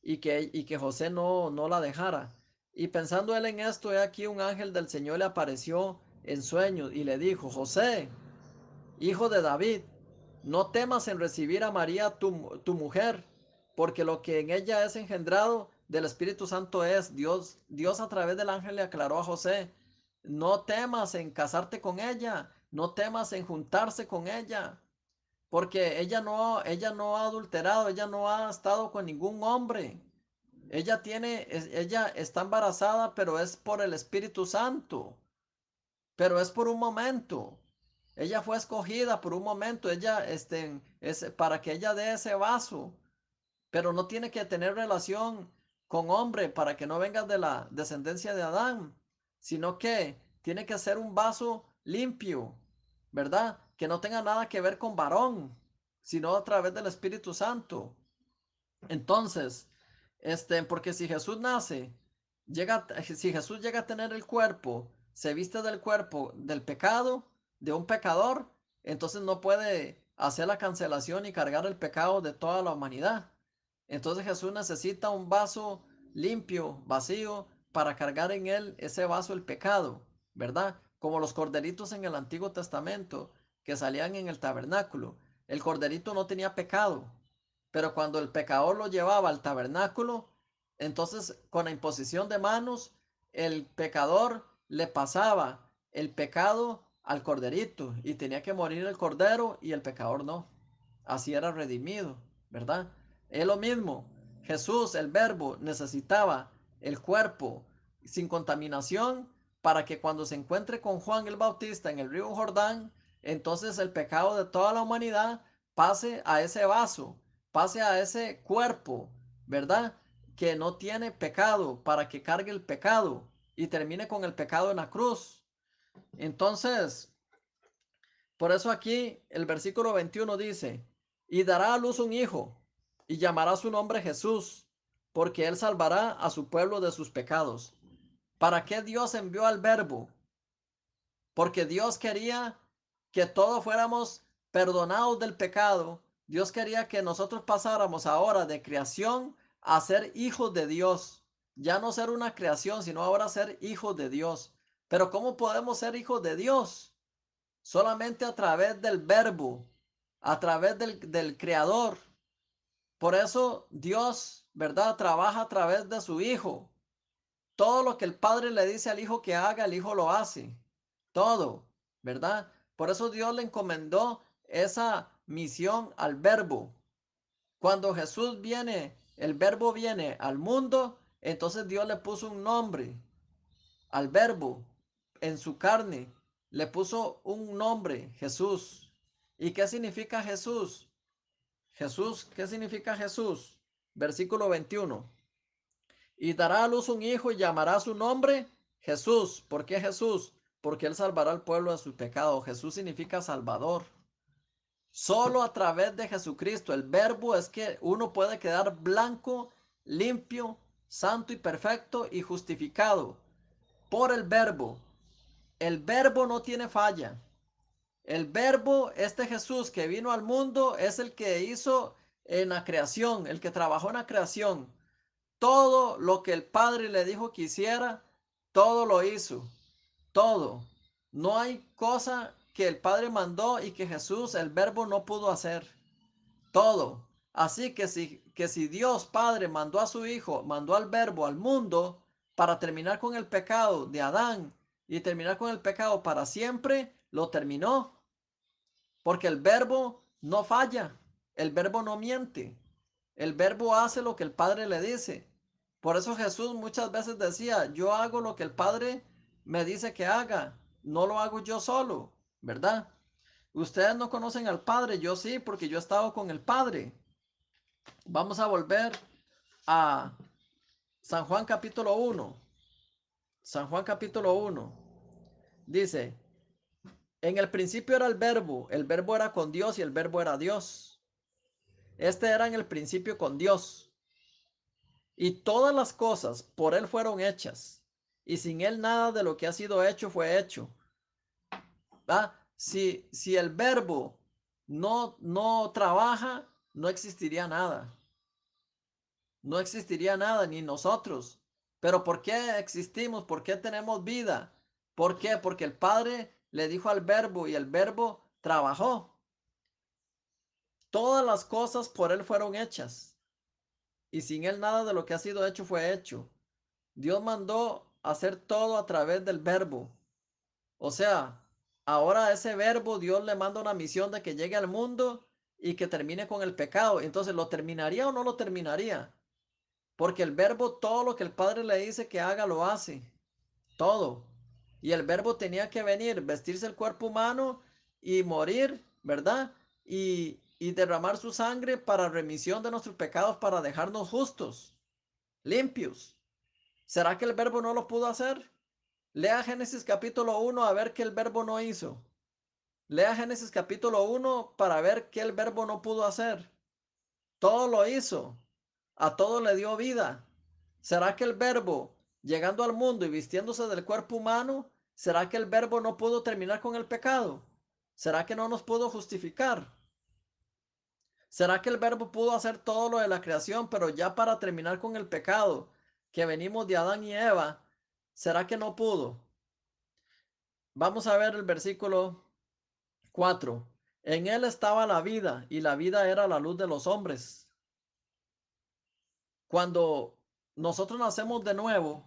Y que José no la dejara. Y pensando él en esto, he aquí, un ángel del Señor le apareció en sueño y le dijo, José, hijo de David, no temas en recibir a María tu mujer, porque lo que en ella es engendrado del Espíritu Santo es Dios. Dios a través del ángel le aclaró a José, no temas en casarte con ella, no temas en juntarse con ella, porque ella no ha adulterado, ella no ha estado con ningún hombre. Ella está embarazada, pero es por el Espíritu Santo, pero es por un momento. Ella fue escogida por un momento, es para que ella dé ese vaso, pero no tiene que tener relación con hombre para que no venga de la descendencia de Adán, sino que tiene que ser un vaso limpio, ¿verdad? Que no tenga nada que ver con varón, sino a través del Espíritu Santo. Entonces, porque si Jesús nace, si Jesús llega a tener el cuerpo, se viste del cuerpo del pecado, de un pecador, entonces no puede hacer la cancelación y cargar el pecado de toda la humanidad. Entonces Jesús necesita un vaso limpio, vacío, para cargar en él ese vaso el pecado, ¿verdad? Como los corderitos en el Antiguo Testamento que salían en el tabernáculo. El corderito no tenía pecado, pero cuando el pecador lo llevaba al tabernáculo, entonces con la imposición de manos, el pecador le pasaba el pecado al corderito y tenía que morir el cordero y el pecador no. Así era redimido, ¿verdad? Es lo mismo. Jesús, el verbo, necesitaba el cuerpo sin contaminación para que cuando se encuentre con Juan el Bautista en el río Jordán, entonces el pecado de toda la humanidad pase a ese vaso, pase a ese cuerpo, ¿verdad? Que no tiene pecado para que cargue el pecado y termine con el pecado en la cruz. Entonces, por eso aquí el versículo 21 dice, y dará a luz un hijo, y llamará su nombre Jesús, porque él salvará a su pueblo de sus pecados. ¿Para qué Dios envió al verbo? Porque Dios quería que todos fuéramos perdonados del pecado. Dios quería que nosotros pasáramos ahora de creación a ser hijos de Dios. Ya no ser una creación, sino ahora ser hijos de Dios. Pero ¿cómo podemos ser hijos de Dios? Solamente a través del verbo, a través del creador. Por eso Dios, ¿verdad? Trabaja a través de su Hijo. Todo lo que el Padre le dice al Hijo que haga, el Hijo lo hace. Todo, ¿verdad? Por eso Dios le encomendó esa misión al Verbo. Cuando Jesús viene, el Verbo viene al mundo, entonces Dios le puso un nombre al Verbo en su carne. Le puso un nombre, Jesús. ¿Y qué significa Jesús? Jesús, ¿qué significa Jesús? Versículo 21. Y dará a luz un hijo y llamará su nombre Jesús. ¿Por qué Jesús? Porque él salvará al pueblo de su pecado. Jesús significa Salvador. Solo a través de Jesucristo, el verbo es que uno puede quedar blanco, limpio, santo y perfecto y justificado por el verbo. El verbo no tiene falla. El verbo, este Jesús que vino al mundo, es el que hizo en la creación, el que trabajó en la creación. Todo lo que el Padre le dijo que hiciera, todo lo hizo. Todo. No hay cosa que el Padre mandó y que Jesús, el verbo, no pudo hacer. Todo. Así que si Dios Padre mandó a su Hijo, mandó al verbo al mundo para terminar con el pecado de Adán y terminar con el pecado para siempre, lo terminó. Porque el verbo no falla, el verbo no miente, el verbo hace lo que el Padre le dice. Por eso Jesús muchas veces decía, yo hago lo que el Padre me dice que haga, no lo hago yo solo, ¿verdad? Ustedes no conocen al Padre, yo sí, porque yo he estado con el Padre. Vamos a volver a San Juan capítulo 1. San Juan capítulo 1. Dice, en el principio era el verbo era con Dios y el verbo era Dios. Este era en el principio con Dios. Y todas las cosas por Él fueron hechas. Y sin Él nada de lo que ha sido hecho fue hecho. ¿Va? Si el verbo no trabaja, no existiría nada. No existiría nada, ni nosotros. Pero ¿por qué existimos? ¿Por qué tenemos vida? ¿Por qué? Porque el Padre le dijo al verbo y el verbo trabajó. Todas las cosas por Él fueron hechas. Y sin Él nada de lo que ha sido hecho fue hecho. Dios mandó hacer todo a través del verbo. O sea, ahora a ese verbo Dios le manda una misión de que llegue al mundo y que termine con el pecado. Entonces, ¿lo terminaría o no lo terminaría? Porque el verbo todo lo que el Padre le dice que haga lo hace. Todo. Y el verbo tenía que venir, vestirse el cuerpo humano y morir, ¿verdad? Y derramar su sangre para remisión de nuestros pecados, para dejarnos justos, limpios. ¿Será que el verbo no lo pudo hacer? Lea Génesis capítulo 1 a ver qué el verbo no hizo. Lea Génesis capítulo 1 para ver qué el verbo no pudo hacer. Todo lo hizo. A todo le dio vida. ¿Será que el verbo, llegando al mundo y vistiéndose del cuerpo humano, será que el verbo no pudo terminar con el pecado? ¿Será que no nos pudo justificar? ¿Será que el verbo pudo hacer todo lo de la creación, pero ya para terminar con el pecado, que venimos de Adán y Eva, será que no pudo? Vamos a ver el versículo 4. En él estaba la vida y la vida era la luz de los hombres. Cuando nosotros nacemos de nuevo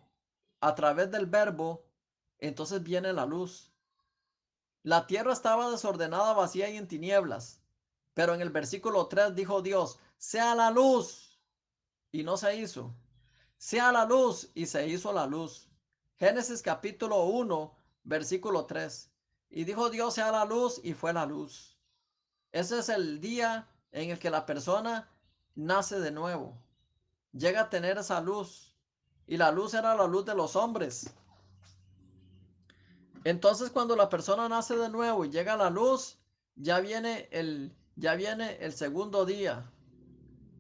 a través del verbo, entonces viene la luz. La tierra estaba desordenada, vacía y en tinieblas. Pero en el versículo 3 dijo Dios, sea la luz. Y no se hizo. Sea la luz y se hizo la luz. Génesis capítulo 1, versículo 3. Y dijo Dios, sea la luz y fue la luz. Ese es el día en el que la persona nace de nuevo. Llega a tener esa luz. Y la luz era la luz de los hombres. Entonces cuando la persona nace de nuevo y llega a la luz, ya viene el segundo día.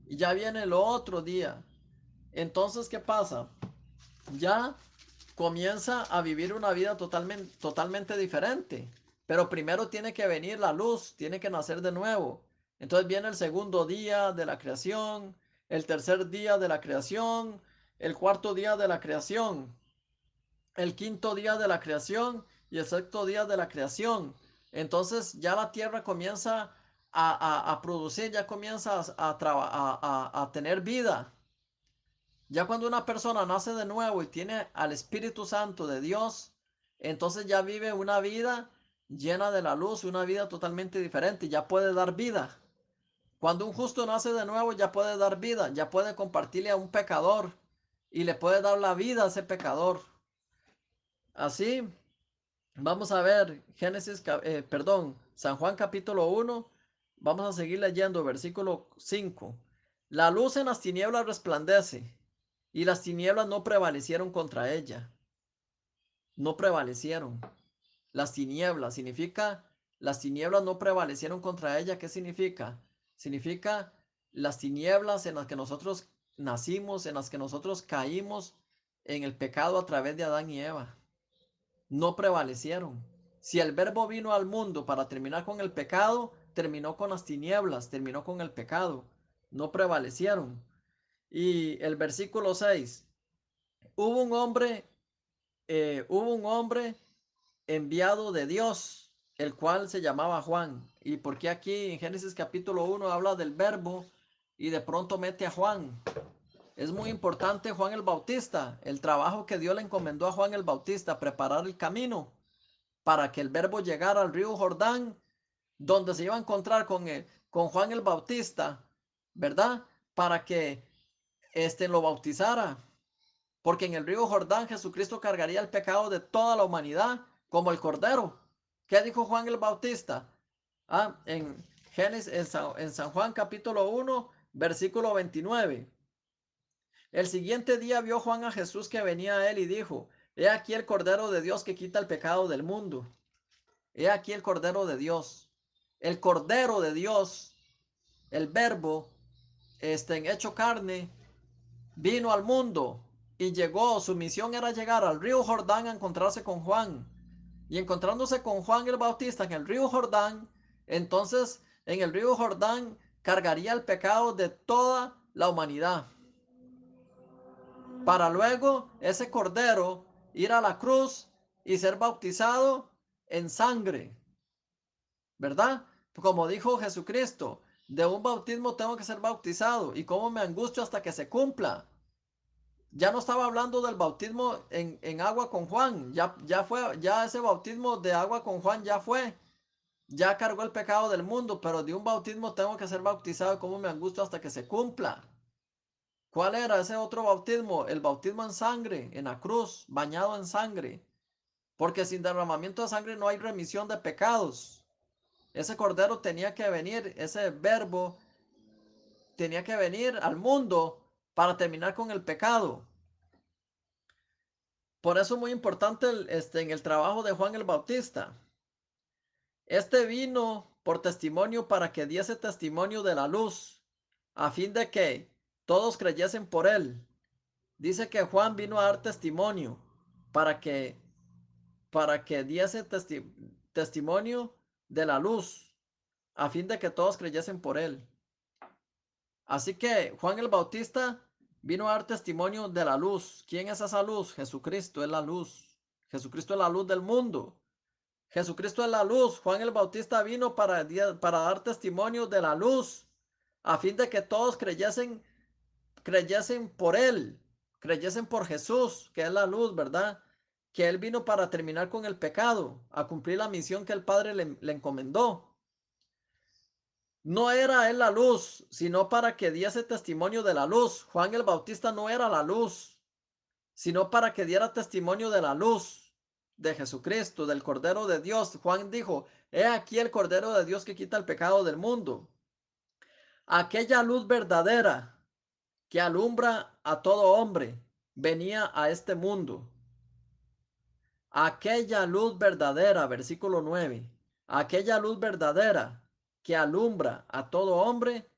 Y ya viene el otro día. Entonces, ¿qué pasa? Ya comienza a vivir una vida totalmente diferente. Pero primero tiene que venir la luz, tiene que nacer de nuevo. Entonces viene el segundo día de la creación, el tercer día de la creación, el cuarto día de la creación, el quinto día de la creación y el sexto día de la creación. Entonces ya la tierra comienza a producir, ya comienza a tener vida. Ya cuando una persona nace de nuevo y tiene al Espíritu Santo de Dios, entonces ya vive una vida llena de la luz, una vida totalmente diferente, ya puede dar vida. Cuando un justo nace de nuevo, ya puede dar vida, ya puede compartirle a un pecador y le puede dar la vida a ese pecador. Así, vamos a ver San Juan capítulo 1, vamos a seguir leyendo versículo 5. La luz en las tinieblas resplandece y las tinieblas no prevalecieron contra ella. No prevalecieron. Las tinieblas significa, las tinieblas no prevalecieron contra ella. ¿Qué significa? Significa las tinieblas en las que nosotros nacimos, en las que nosotros caímos en el pecado a través de Adán y Eva. No prevalecieron. Si el verbo vino al mundo para terminar con el pecado, terminó con las tinieblas, terminó con el pecado. No prevalecieron. Y el versículo 6. Hubo un hombre, hubo un hombre enviado de Dios, el cual se llamaba Juan. ¿Y por qué aquí en Génesis capítulo 1 habla del verbo y de pronto mete a Juan? Es muy importante Juan el Bautista, el trabajo que Dios le encomendó a Juan el Bautista, preparar el camino para que el verbo llegara al río Jordán, donde se iba a encontrar con Juan el Bautista, ¿verdad? Para que lo bautizara. Porque en el río Jordán Jesucristo cargaría el pecado de toda la humanidad como el Cordero. ¿Qué dijo Juan el Bautista? En Génesis, en San Juan capítulo 1, versículo 29. El siguiente día vio Juan a Jesús que venía a él y dijo, he aquí el Cordero de Dios que quita el pecado del mundo. He aquí el Cordero de Dios. El Cordero de Dios, el Verbo, en hecho carne, vino al mundo y llegó. Su misión era llegar al río Jordán a encontrarse con Juan. Y encontrándose con Juan el Bautista en el río Jordán, entonces en el río Jordán cargaría el pecado de toda la humanidad. Para luego ese cordero ir a la cruz y ser bautizado en sangre, ¿verdad? Como dijo Jesucristo, de un bautismo tengo que ser bautizado y cómo me angustio hasta que se cumpla. Ya no estaba hablando del bautismo en agua con Juan, ya fue, ya ese bautismo de agua con Juan ya fue, ya cargó el pecado del mundo, pero de un bautismo tengo que ser bautizado y cómo me angustio hasta que se cumpla. ¿Cuál era ese otro bautismo? El bautismo en sangre, en la cruz, bañado en sangre. Porque sin derramamiento de sangre no hay remisión de pecados. Ese cordero tenía que venir, ese verbo tenía que venir al mundo para terminar con el pecado. Por eso es muy importante en el trabajo de Juan el Bautista. Este vino por testimonio para que diese testimonio de la luz, a fin de que todos creyesen por él. Dice que Juan vino a dar testimonio para que, para que diese testimonio de la luz, a fin de que todos creyesen por él. Así que Juan el Bautista vino a dar testimonio de la luz. ¿Quién es esa luz? Jesucristo es la luz. Jesucristo es la luz del mundo. Jesucristo es la luz. Juan el Bautista vino para dar testimonio de la luz, a fin de que todos creyesen por él, creyesen por Jesús, que es la luz, ¿verdad? Que él vino para terminar con el pecado, a cumplir la misión que el Padre le encomendó. No era él la luz, sino para que diese testimonio de la luz. Juan el Bautista no era la luz, sino para que diera testimonio de la luz de Jesucristo, del Cordero de Dios. Juan dijo, he aquí el Cordero de Dios que quita el pecado del mundo. Aquella luz verdadera que alumbra a todo hombre venía a este mundo. Aquella luz verdadera, versículo 9. Aquella luz verdadera que alumbra a todo hombre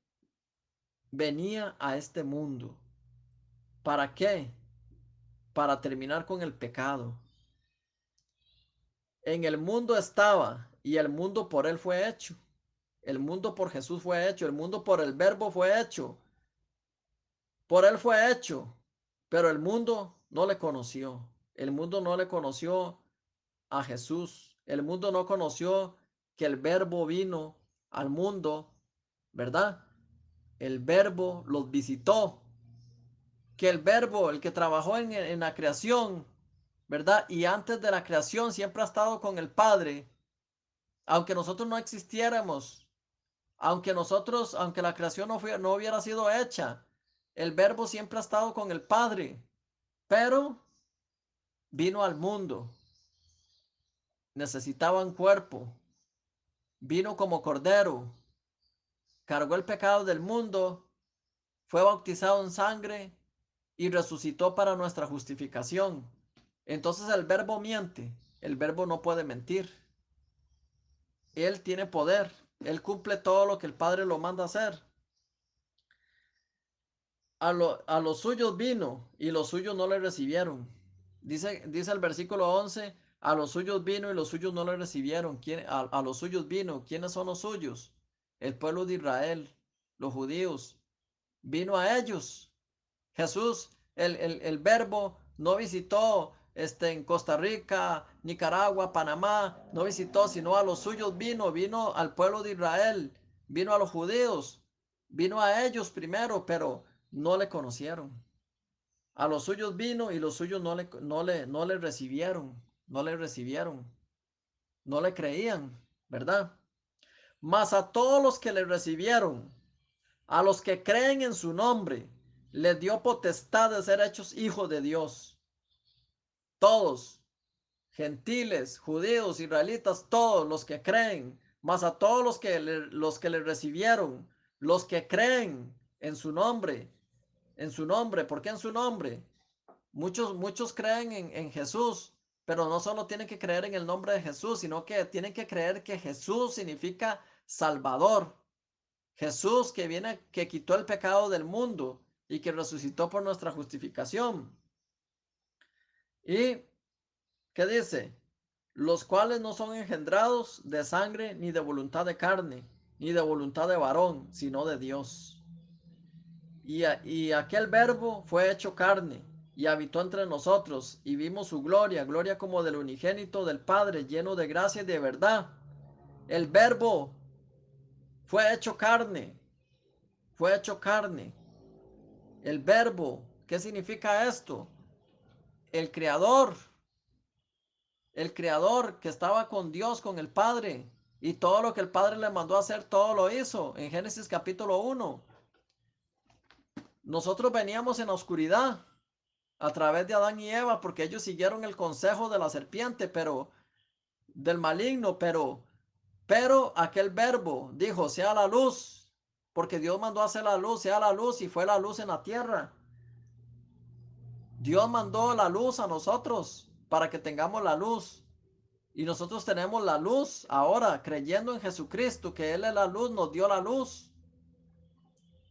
venía a este mundo. ¿Para qué? Para terminar con el pecado. En el mundo estaba y el mundo por él fue hecho. El mundo por Jesús fue hecho. El mundo por el verbo fue hecho. Por él fue hecho. Pero el mundo no le conoció. El mundo no le conoció a Jesús. El mundo no conoció que el verbo vino al mundo, ¿verdad? El verbo los visitó. Que el verbo, el que trabajó en la creación, ¿verdad? Y antes de la creación siempre ha estado con el Padre. Aunque nosotros no existiéramos, aunque la creación no hubiera sido hecha, el verbo siempre ha estado con el Padre. Pero vino al mundo, necesitaba un cuerpo, vino como cordero, cargó el pecado del mundo, fue bautizado en sangre y resucitó para nuestra justificación. Entonces el verbo miente, el verbo no puede mentir. Él tiene poder, él cumple todo lo que el Padre lo manda hacer. A los suyos vino y los suyos no le recibieron. Dice el versículo 11, A los suyos vino y los suyos no le recibieron. A los suyos vino. ¿Quiénes son los suyos? El pueblo de Israel, los judíos. Vino a ellos. Jesús, el verbo, no visitó en Costa Rica, Nicaragua, Panamá, no visitó, sino a los suyos vino al pueblo de Israel, vino a los judíos, vino a ellos primero, pero no le conocieron. A los suyos vino y los suyos no le recibieron, no le recibieron, no le creían, ¿verdad? Mas a todos los que le recibieron, a los que creen en su nombre, les dio potestad de ser hechos hijos de Dios. Todos, gentiles, judíos, israelitas, todos los que creen, más a todos los que le recibieron, los que creen en su nombre, ¿por qué en su nombre? Muchos creen en Jesús, pero no solo tienen que creer en el nombre de Jesús, sino que tienen que creer que Jesús significa Salvador. Jesús que viene, que quitó el pecado del mundo y que resucitó por nuestra justificación. ¿Y qué dice? Los cuales no son engendrados de sangre, ni de voluntad de carne, ni de voluntad de varón, sino de Dios. Y aquel verbo fue hecho carne y habitó entre nosotros y vimos su gloria, gloria como del unigénito del Padre, lleno de gracia y de verdad. El verbo fue hecho carne, fue hecho carne. El verbo, ¿qué significa esto? El creador, el creador que estaba con Dios, con el Padre, y todo lo que el Padre le mandó a hacer, todo lo hizo. En Génesis capítulo 1, nosotros veníamos en la oscuridad a través de Adán y Eva porque ellos siguieron el consejo de la serpiente, pero del maligno, pero aquel verbo dijo, sea la luz, porque Dios mandó a hacer la luz, sea la luz, y fue la luz en la tierra. Dios mandó la luz a nosotros para que tengamos la luz. Y nosotros tenemos la luz ahora, creyendo en Jesucristo, que Él es la luz, nos dio la luz.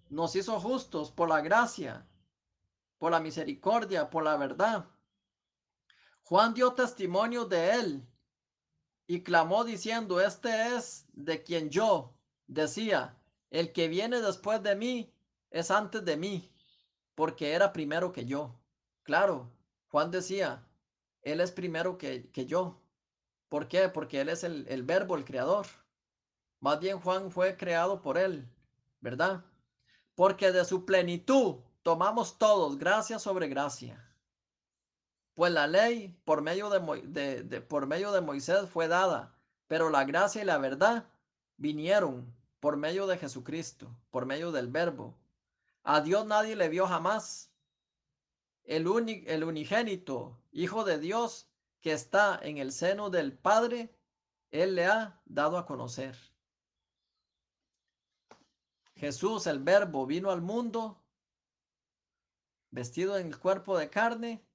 Nos hizo justos por la gracia, por la misericordia, por la verdad. Juan dio testimonio de Él y clamó diciendo, este es de quien yo decía, el que viene después de mí es antes de mí, porque era primero que yo. Claro, Juan decía, Él es primero que yo. ¿Por qué? Porque Él es el verbo, el creador. Más bien Juan fue creado por Él, ¿verdad? Porque de su plenitud tomamos todos gracia sobre gracia. Pues la ley por medio de Moisés fue dada, pero la gracia y la verdad vinieron por medio de Jesucristo, por medio del verbo. A Dios nadie le vio jamás. El unigénito, Hijo de Dios, que está en el seno del Padre, Él le ha dado a conocer. Jesús, el Verbo, vino al mundo vestido en el cuerpo de carne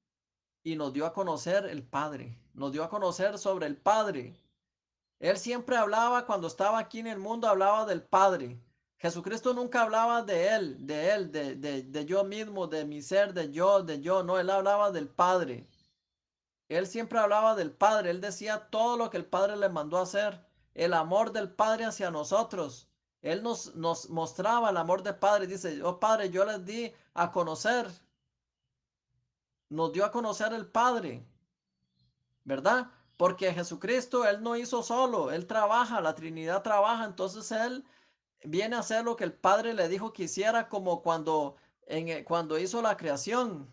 y nos dio a conocer el Padre, nos dio a conocer sobre el Padre. Él siempre hablaba cuando estaba aquí en el mundo, hablaba del Padre. Jesucristo nunca hablaba de yo mismo, de mi ser, de yo, no, él hablaba del Padre. Él siempre hablaba del Padre, él decía todo lo que el Padre le mandó a hacer, el amor del Padre hacia nosotros. Él nos mostraba el amor del Padre, dice, oh Padre, yo les di a conocer, nos dio a conocer el Padre, ¿verdad? Porque Jesucristo, Él no hizo solo, Él trabaja, la Trinidad trabaja, entonces Él viene a hacer lo que el Padre le dijo que hiciera, como cuando hizo la creación.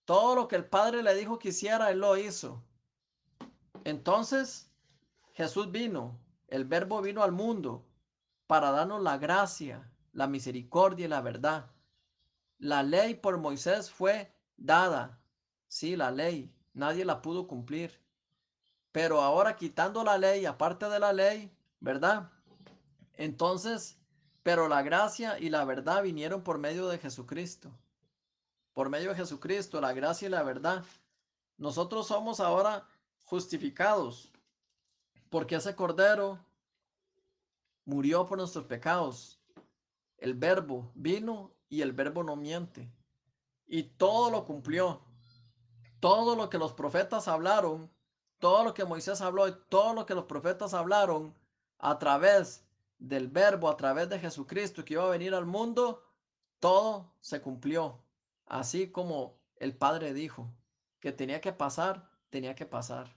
Todo lo que el Padre le dijo que hiciera, Él lo hizo. Entonces, Jesús vino, el Verbo vino al mundo para darnos la gracia, la misericordia y la verdad. La ley por Moisés fue dada. Sí, la ley. Nadie la pudo cumplir. Pero ahora quitando la ley, aparte de la ley, ¿verdad? Entonces, pero la gracia y la verdad vinieron por medio de Jesucristo. Por medio de Jesucristo, la gracia y la verdad. Nosotros somos ahora justificados porque ese cordero murió por nuestros pecados. El verbo vino y el verbo no miente. Y todo lo cumplió. Todo lo que los profetas hablaron, todo lo que Moisés habló y todo lo que los profetas hablaron a través del verbo, a través de Jesucristo que iba a venir al mundo, todo se cumplió. Así como el Padre dijo que tenía que pasar, tenía que pasar.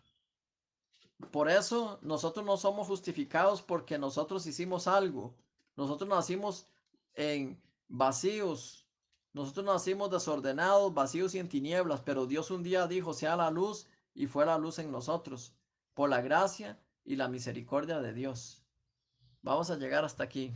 Por eso nosotros no somos justificados porque nosotros hicimos algo. Nosotros nacimos en vacíos. Nosotros nacimos desordenados, vacíos y en tinieblas, pero Dios un día dijo, sea la luz, y fue la luz en nosotros, por la gracia y la misericordia de Dios. Vamos a llegar hasta aquí.